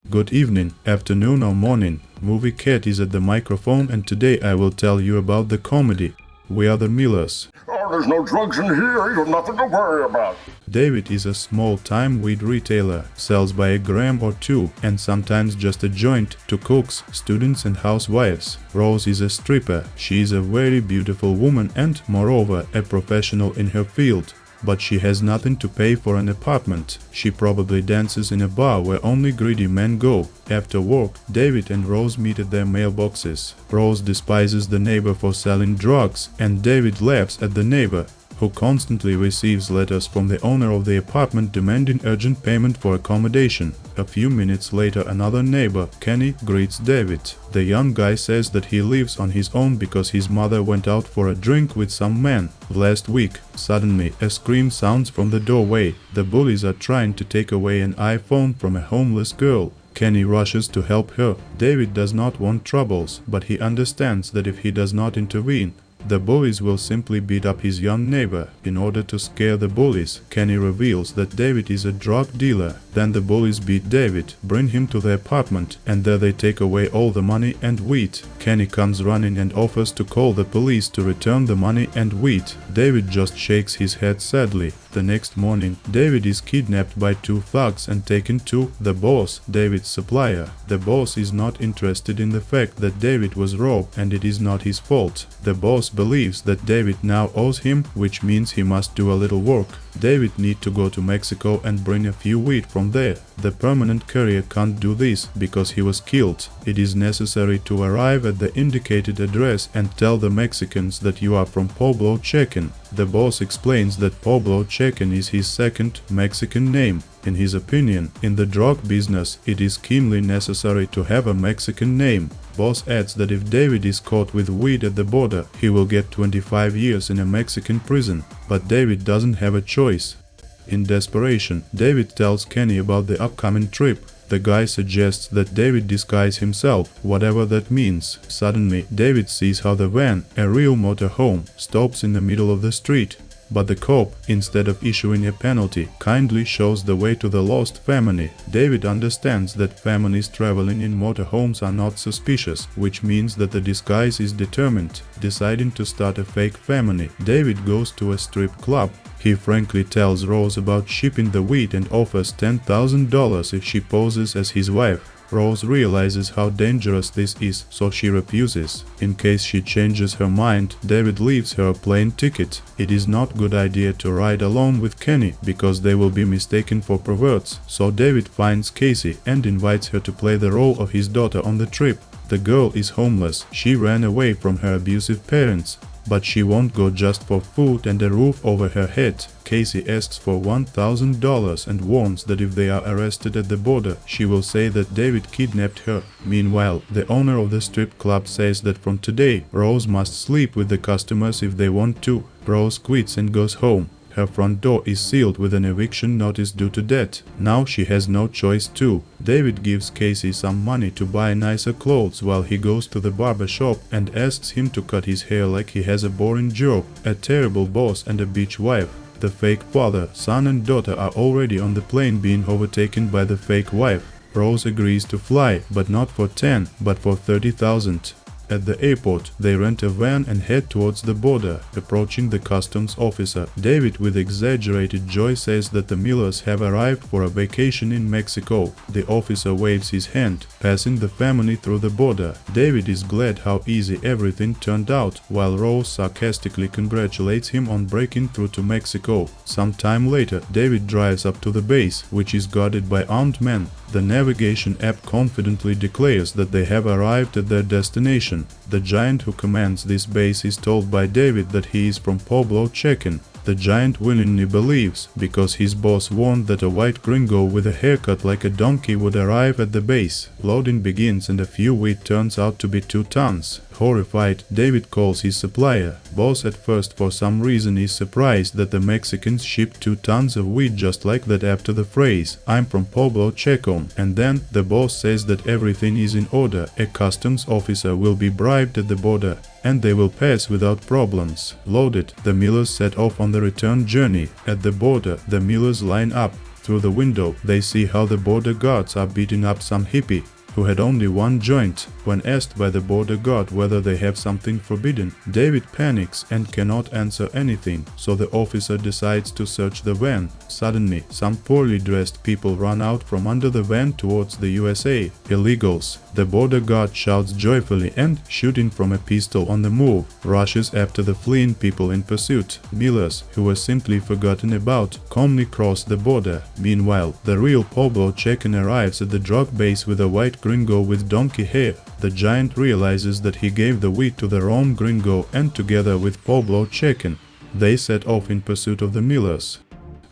Good evening, afternoon or morning. Movie Cat is at the microphone and today I will tell you about the comedy We Are the Millers. Oh, there's no drugs in here, you've nothing to worry about. David is a small-time weed retailer, sells by a gram or two, and sometimes just a joint, to cooks, students and housewives. Rose is a stripper. She is a very beautiful woman and, moreover, a professional in her field. But she has nothing to pay for an apartment. She probably dances in a bar where only greedy men go. After work, David and Rose meet at their mailboxes. Rose despises the neighbor for selling drugs, and David laughs at the neighbor, who constantly receives letters from the owner of the apartment demanding urgent payment for accommodation. A few minutes later, another neighbor, Kenny, greets David. The young guy says that he lives on his own because his mother went out for a drink with some man last week. Suddenly, a scream sounds from the doorway. The bullies are trying to take away an iPhone from a homeless girl. Kenny rushes to help her. David does not want troubles, but he understands that if he does not intervene, the bullies will simply beat up his young neighbor. In order to scare the bullies, Kenny reveals that David is a drug dealer. Then the bullies beat David, bring him to the apartment, and there they take away all the money and weed. Kenny comes running and offers to call the police to return the money and weed. David just shakes his head sadly. The next morning, David is kidnapped by two thugs and taken to the boss, David's supplier. The boss is not interested in the fact that David was robbed and it is not his fault. The boss believes that David now owes him, which means he must do a little work. David needs to go to Mexico and bring a few wheat from there. The permanent courier can't do this because he was killed. It is necessary to arrive at the indicated address and tell the Mexicans that you are from Pueblo, Chequen. The boss explains that Pueblo Chequen is his second Mexican name. In his opinion, in the drug business, it is keenly necessary to have a Mexican name. Boss adds that if David is caught with weed at the border, he will get 25 years in a Mexican prison. But David doesn't have a choice. In desperation, David tells Kenny about the upcoming trip. The guy suggests that David disguise himself, whatever that means. Suddenly, David sees how the van, a real motorhome, stops in the middle of the street. But the cop, instead of issuing a penalty, kindly shows the way to the lost family. David understands that families traveling in motorhomes are not suspicious, which means that the disguise is determined. Deciding to start a fake family, David goes to a strip club. He frankly tells Rose about shipping the wheat and offers $10,000 if she poses as his wife. Rose realizes how dangerous this is, so she refuses. In case she changes her mind, David leaves her a plane ticket. It is not a good idea to ride alone with Kenny, because they will be mistaken for perverts, so David finds Casey and invites her to play the role of his daughter on the trip. The girl is homeless. She ran away from her abusive parents. But she won't go just for food and a roof over her head. Casey asks for $1,000 and warns that if they are arrested at the border, she will say that David kidnapped her. Meanwhile, the owner of the strip club says that from today, Rose must sleep with the customers if they want to. Rose quits and goes home. Her front door is sealed with an eviction notice due to debt. Now she has no choice too. David gives Casey some money to buy nicer clothes while he goes to the barber shop and asks him to cut his hair like he has a boring job, a terrible boss and a bitch wife. The fake father, son and daughter are already on the plane being overtaken by the fake wife. Rose agrees to fly, but not for 10, but for 30,000. At the airport, they rent a van and head towards the border. Approaching the customs officer, David with exaggerated joy says that the Millers have arrived for a vacation in Mexico. The officer waves his hand, passing the family through the border. David is glad how easy everything turned out, while Rose sarcastically congratulates him on breaking through to Mexico. Some time later, David drives up to the base, which is guarded by armed men. The navigation app confidently declares that they have arrived at their destination. The giant who commands this base is told by David that he is from Pueblo, Chequen. The giant willingly believes, because his boss warned that a white gringo with a haircut like a donkey would arrive at the base. Loading begins and a few wheat turns out to be 2 tons. Horrified, David calls his supplier. Boss at first for some reason is surprised that the Mexicans ship 2 tons of wheat just like that after the phrase, "I'm from Pueblo, Chequen," and then the boss says that everything is in order. A customs officer will be bribed at the border and they will pass without problems. Loaded, the Millers set off on the return journey. At the border, the Millers line up. through the window, they see how the border guards are beating up some hippie who had only one joint. When asked by the border guard whether they have something forbidden, David panics and cannot answer anything, so the officer decides to search the van. Suddenly, some poorly dressed people run out from under the van towards the USA. Illegals. The border guard shouts joyfully and, shooting from a pistol on the move, rushes after the fleeing people in pursuit. Millers, who were simply forgotten about, calmly cross the border. Meanwhile, the real Pablo Checan arrives at the drug base with a white gringo with donkey hair. The giant realizes that he gave the weed to the wrong gringo, and together with Pablo Checan, they set off in pursuit of the Millers.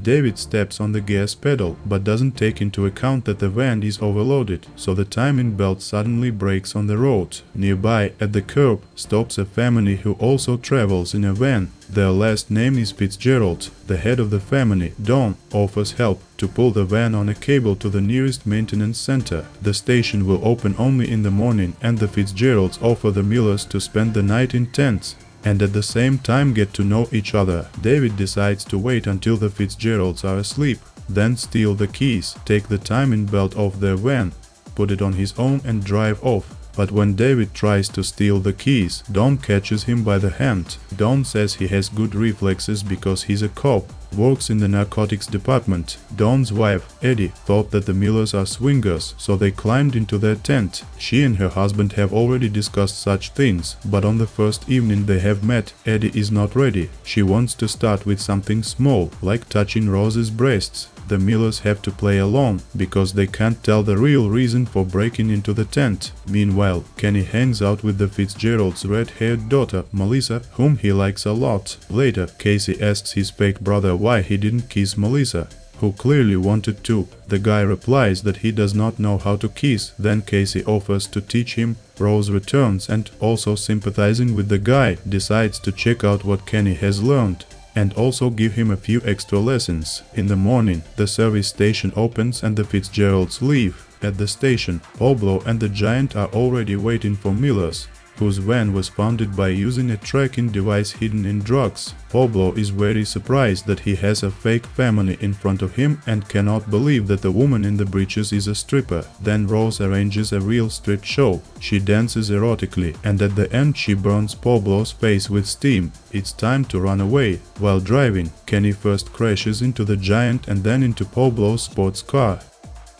David steps on the gas pedal, but doesn't take into account that the van is overloaded, so the timing belt suddenly breaks on the road. Nearby, at the curb, stops a family who also travels in a van. Their last name is Fitzgerald. The head of the family, Don, offers help to pull the van on a cable to the nearest maintenance center. The station will open only in the morning, and the Fitzgeralds offer the Millers to spend the night in tents and at the same time get to know each other. David decides to wait until the Fitzgeralds are asleep, then steal the keys, take the timing belt off their van, put it on his own and drive off. But when David tries to steal the keys, Don catches him by the hand. Don says he has good reflexes because he's a cop, works in the narcotics department. Don's wife, Eddie, thought that the Millers are swingers, so they climbed into their tent. She and her husband have already discussed such things, but on the first evening they have met, Eddie is not ready. She wants to start with something small, like touching Rose's breasts. The Millers have to play along, because they can't tell the real reason for breaking into the tent. Meanwhile, Kenny hangs out with the Fitzgerald's red-haired daughter, Melissa, whom he likes a lot. Later, Casey asks his fake brother why he didn't kiss Melissa, who clearly wanted to. The guy replies that he does not know how to kiss. Then Casey offers to teach him. Rose returns and, also sympathizing with the guy, decides to check out what Kenny has learned and also give him a few extra lessons. In the morning, the service station opens and the Fitzgeralds leave. At the station, Pablo and the giant are already waiting for Millers, whose van was founded by using a tracking device hidden in drugs. Pablo is very surprised that he has a fake family in front of him and cannot believe that the woman in the breeches is a stripper. Then Rose arranges a real strip show. She dances erotically, and at the end she burns Pablo's face with steam. It's time to run away. While driving, Kenny first crashes into the giant and then into Pablo's sports car.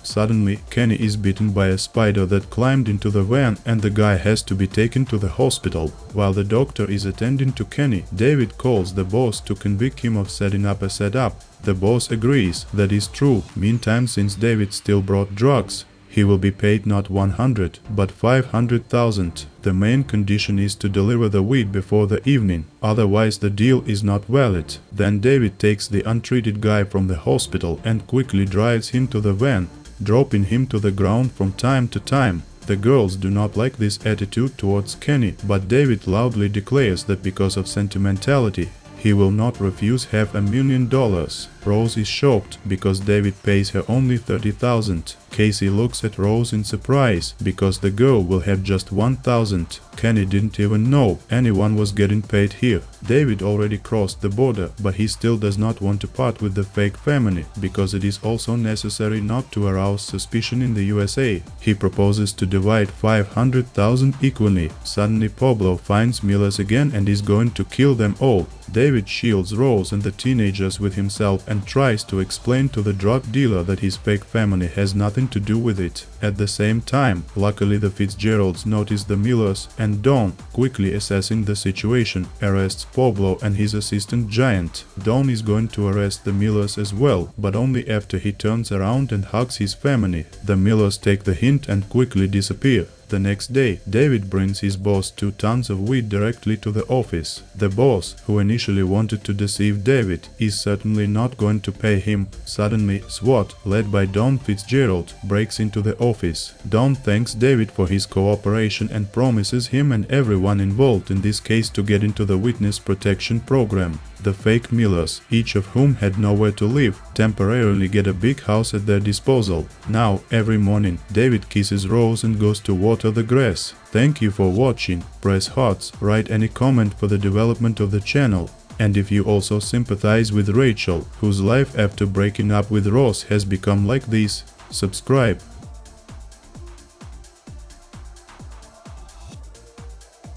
Suddenly, Kenny is bitten by a spider that climbed into the van and the guy has to be taken to the hospital. While the doctor is attending to Kenny, David calls the boss to convict him of setting up a setup. The boss agrees, that is true. Meantime, since David still brought drugs, he will be paid not 100, but 500,000. The main condition is to deliver the weed before the evening, otherwise the deal is not valid. Then David takes the untreated guy from the hospital and quickly drives him to the van, dropping him to the ground from time to time. The girls do not like this attitude towards Kenny, but David loudly declares that because of sentimentality, he will not refuse $500,000. Rose is shocked because David pays her only $30,000. Casey looks at Rose in surprise because the girl will have just $1,000. Kenny didn't even know anyone was getting paid here. David already crossed the border, but he still does not want to part with the fake family because it is also necessary not to arouse suspicion in the USA. He proposes to divide 500,000 equally. Suddenly Pablo finds Millers again and is going to kill them all. David shields Rose and the teenagers with himself and tries to explain to the drug dealer that his fake family has nothing to do with it. At the same time, luckily the Fitzgeralds notice the Millers and Don, quickly assessing the situation, arrests Pablo and his assistant Giant. Don is going to arrest the Millers as well, but only after he turns around and hugs his family. The Millers take the hint and quickly disappear. The next day, David brings his boss 2 tons of weed directly to the office. The boss, who initially wanted to deceive David, is certainly not going to pay him. Suddenly, SWAT, led by Don Fitzgerald, breaks into the office. Don thanks David for his cooperation and promises him and everyone involved in this case to get into the witness protection program. The fake Millers, each of whom had nowhere to live, temporarily get a big house at their disposal. Now, every morning, David kisses Rose and goes to water the grass. Thank you for watching. Press hearts, write any comment for the development of the channel. And if you also sympathize with Rachel, whose life after breaking up with Ross has become like this, subscribe.